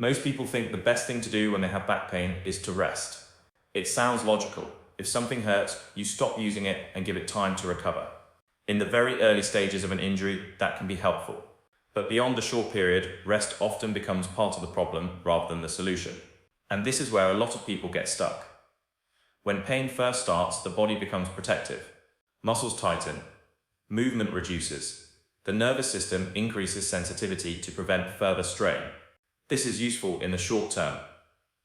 Most people think the best thing to do when they have back pain is to rest. It sounds logical. If something hurts, you stop using it and give it time to recover. In the very early stages of an injury, that can be helpful. But beyond a short period, rest often becomes part of the problem rather than the solution. And this is where a lot of people get stuck. When pain first starts, the body becomes protective. Muscles tighten. Movement reduces. The nervous system increases sensitivity to prevent further strain. This is useful in the short term.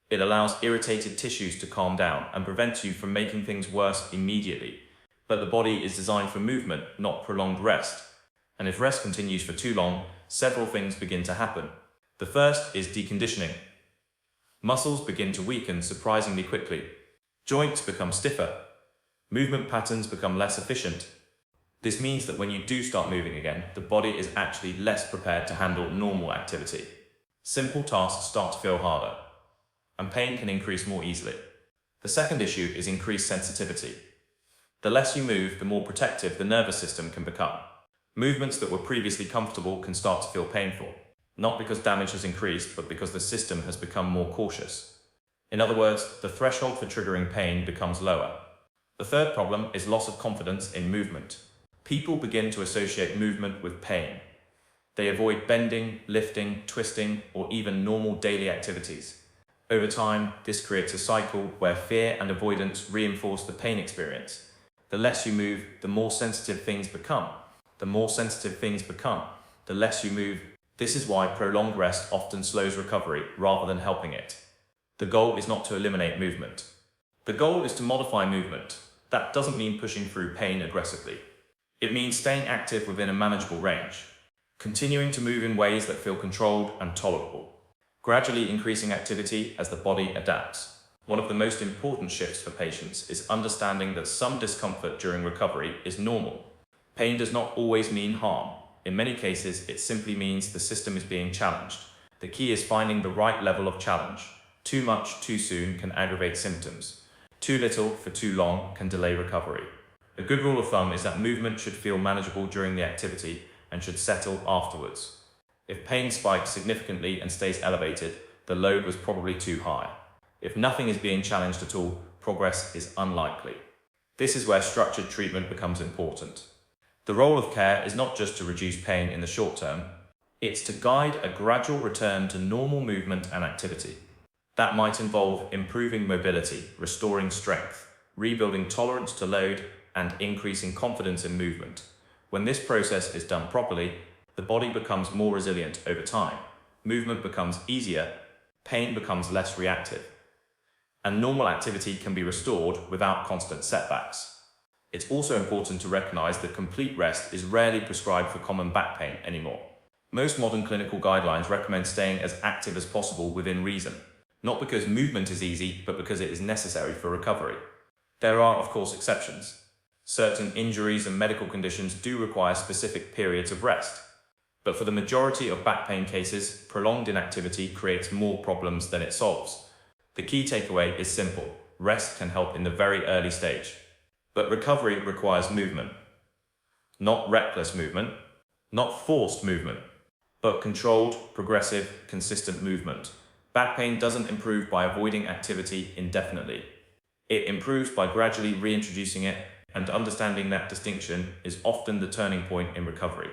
It allows irritated tissues to calm down and prevents you from making things worse immediately. But the body is designed for movement, not prolonged rest. And if rest continues for too long, several things begin to happen. The first is deconditioning. Muscles begin to weaken surprisingly quickly. Joints become stiffer. Movement patterns become less efficient. This means that when you do start moving again, the body is actually less prepared to handle normal activity. Simple tasks start to feel harder, and pain can increase more easily. The second issue is increased sensitivity. The less you move, the more protective the nervous system can become. Movements that were previously comfortable can start to feel painful, not because damage has increased, but because the system has become more cautious. In other words, the threshold for triggering pain becomes lower. The third problem is loss of confidence in movement. People begin to associate movement with pain. They avoid bending, lifting, twisting, or even normal daily activities. Over time, this creates a cycle where fear and avoidance reinforce the pain experience. The less you move, the more sensitive things become. The more sensitive things become, the less you move. This is why prolonged rest often slows recovery rather than helping it. The goal is not to eliminate movement. The goal is to modify movement. That doesn't mean pushing through pain aggressively. It means staying active within a manageable range, continuing to move in ways that feel controlled and tolerable, gradually increasing activity as the body adapts. One of the most important shifts for patients is understanding that some discomfort during recovery is normal. Pain does not always mean harm. In many cases, it simply means the system is being challenged. The key is finding the right level of challenge. Too much too soon can aggravate symptoms. Too little for too long can delay recovery. A good rule of thumb is that movement should feel manageable during the activity and should settle afterwards. If pain spikes significantly and stays elevated, the load was probably too high. If nothing is being challenged at all, progress is unlikely. This is where structured treatment becomes important. The role of care is not just to reduce pain in the short term, it's to guide a gradual return to normal movement and activity. That might involve improving mobility, restoring strength, rebuilding tolerance to load, and increasing confidence in movement. When this process is done properly, the body becomes more resilient over time, movement becomes easier, pain becomes less reactive, and normal activity can be restored without constant setbacks. It's also important to recognize that complete rest is rarely prescribed for common back pain anymore. Most modern clinical guidelines recommend staying as active as possible within reason, not because movement is easy, but because it is necessary for recovery. There are, of course, exceptions. Certain injuries and medical conditions do require specific periods of rest. But for the majority of back pain cases, prolonged inactivity creates more problems than it solves. The key takeaway is simple. Rest can help in the very early stage. But recovery requires movement. Not reckless movement, not forced movement, but controlled, progressive, consistent movement. Back pain doesn't improve by avoiding activity indefinitely. It improves by gradually reintroducing it, and understanding that distinction is often the turning point in recovery.